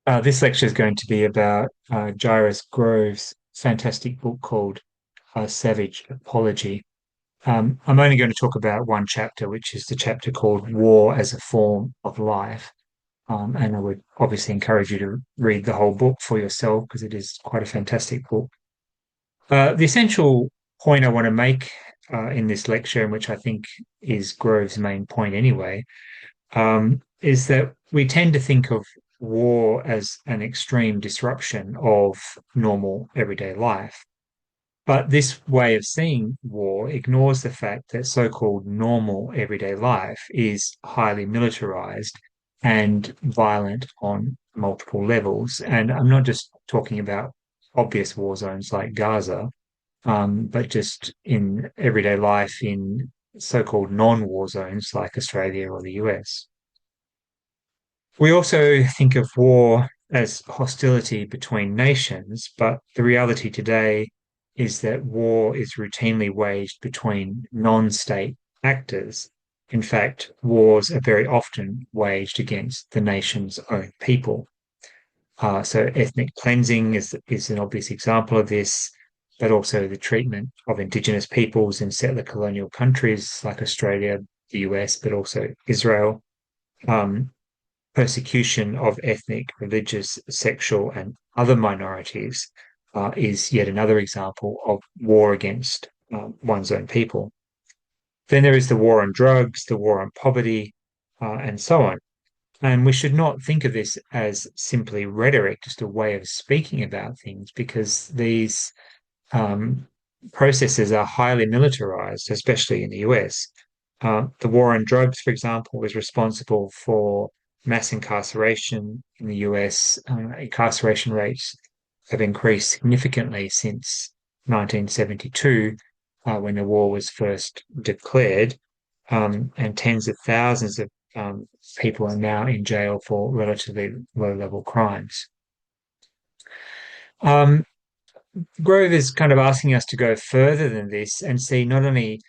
This lecture is going to be about Jairus Grove's fantastic book called Savage Ecology. I'm only going to talk about one chapter, which is the chapter called War as a Form of Life. And I would obviously encourage you to read the whole book for yourself because it is quite a fantastic book. The essential point I want to make in this lecture, and which I think is Grove's main point anyway, is that we tend to think of war as an extreme disruption of normal everyday life. But this way of seeing war ignores the fact that so-called normal everyday life is highly militarized and violent on multiple levels. And I'm not just talking about obvious war zones like Gaza, but just in everyday life in so-called non-war zones like Australia or the US. We also think of war as hostility between nations, but the reality today is that war is routinely waged between non-state actors. In fact, wars are very often waged against the nation's own people. So ethnic cleansing is an obvious example of this, but also the treatment of indigenous peoples in settler colonial countries like Australia, the US, but also Israel. Um, Persecution of ethnic, religious, sexual, and other minorities is yet another example of war against one's own people. Then there is the war on drugs, the war on poverty, and so on. And we should not think of this as simply rhetoric, just a way of speaking about things, because these um, processes are highly militarized, especially in the US. The war on drugs, for example, was responsible for mass incarceration in the US. Incarceration rates have increased significantly since 1972, when the war was first declared, and tens of thousands of people are now in jail for relatively low-level crimes. Um, Grove is kind of asking us to go further than this and see not only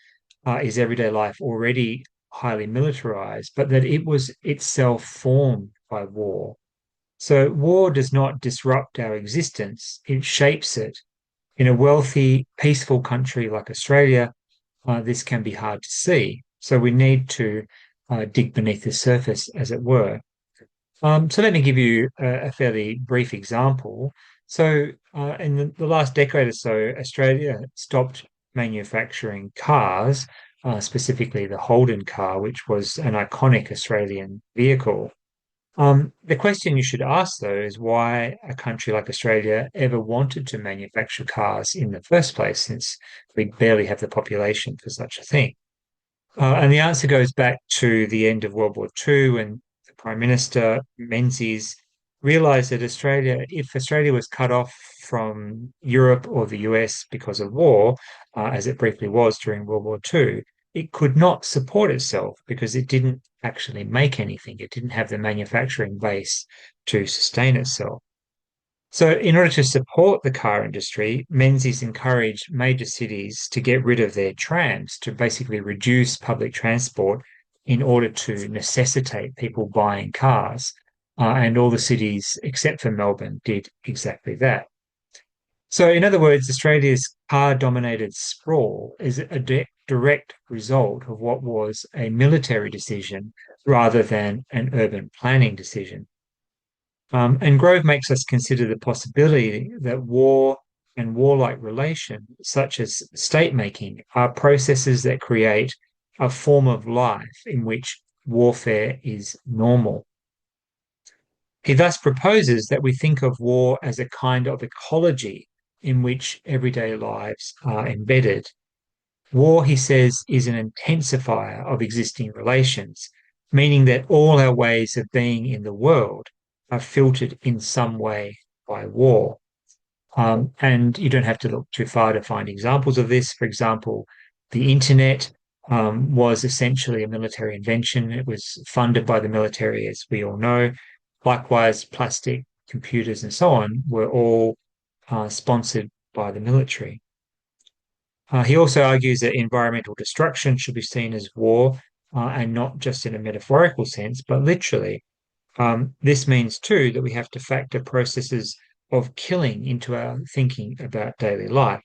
is everyday life already highly militarized, but that it was itself formed by war. So war does not disrupt our existence, it shapes it. In a wealthy, peaceful country like Australia, this can be hard to see. So we need to dig beneath the surface, as it were. So let me give you a fairly brief example. So in the last decade or so, Australia stopped manufacturing cars, specifically the Holden car, which was an iconic Australian vehicle. The question you should ask, though, is why a country like Australia ever wanted to manufacture cars in the first place, since we barely have the population for such a thing. And the answer goes back to the end of World War II, and the Prime Minister Menzies realized that if Australia was cut off from Europe or the US because of war, as it briefly was during World War II, it could not support itself because it didn't actually make anything. It didn't have the manufacturing base to sustain itself. So, in order to support the car industry, Menzies encouraged major cities to get rid of their trams, to basically reduce public transport in order to necessitate people buying cars. And all the cities, except for Melbourne, did exactly that. So, in other words, Australia's car dominated sprawl is a direct result of what was a military decision rather than an urban planning decision. And Grove makes us consider the possibility that war and warlike relation, such as state making, are processes that create a form of life in which warfare is normal. He thus proposes that we think of war as a kind of ecology in which everyday lives are embedded. War, he says, is an intensifier of existing relations, meaning that all our ways of being in the world are filtered in some way by war. And you don't have to look too far to find examples of this. For example, the internet was essentially a military invention. It was funded by the military, as we all know. Likewise, plastic, computers, and so on were all sponsored by the military. He also argues that environmental destruction should be seen as war, and not just in a metaphorical sense, but literally. This means too that we have to factor processes of killing into our thinking about daily life.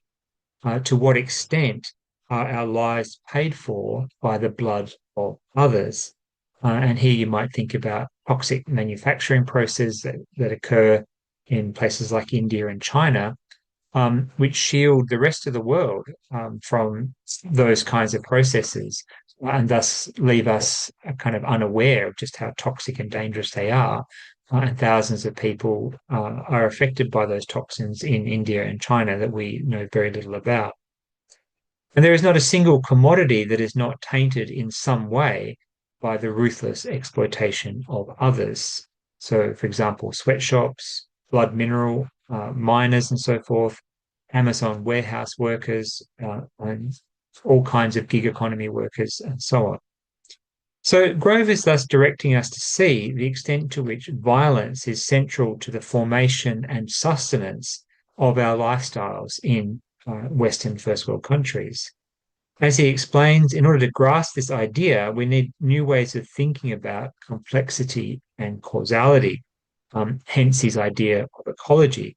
To what extent are our lives paid for by the blood of others? And here you might think about toxic manufacturing processes that occur in places like India and China, which shield the rest of the world from those kinds of processes and thus leave us kind of unaware of just how toxic and dangerous they are. And thousands of people are affected by those toxins in India and China that we know very little about. And there is not a single commodity that is not tainted in some way by the ruthless exploitation of others. So, for example, sweatshops, blood mineral miners, and so forth, Amazon warehouse workers, and all kinds of gig economy workers, and so on. So, Grove is thus directing us to see the extent to which violence is central to the formation and sustenance of our lifestyles in Western first world countries. As he explains, in order to grasp this idea, we need new ways of thinking about complexity and causality, hence his idea of ecology.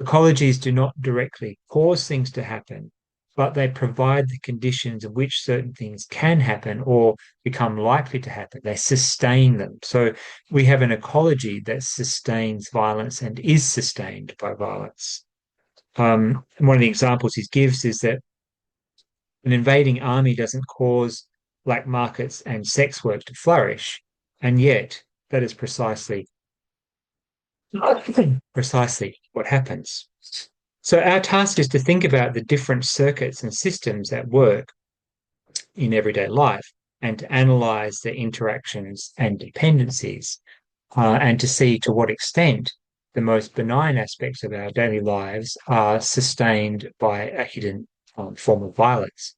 Ecologies do not directly cause things to happen, but they provide the conditions in which certain things can happen or become likely to happen. They sustain them. So we have an ecology that sustains violence and is sustained by violence. And one of the examples he gives is that an invading army doesn't cause black markets and sex work to flourish, and yet that is precisely what happens. So our task is to think about the different circuits and systems at work in everyday life and to analyze their interactions and dependencies, and to see to what extent the most benign aspects of our daily lives are sustained by a hidden form of violence.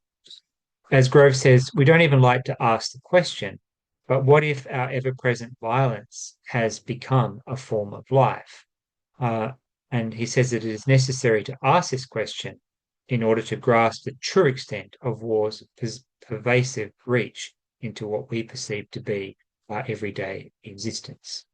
As Grove says, we don't even like to ask the question, but what if our ever-present violence has become a form of life? Uh, and he says that it is necessary to ask this question in order to grasp the true extent of war's pervasive reach into what we perceive to be our everyday existence.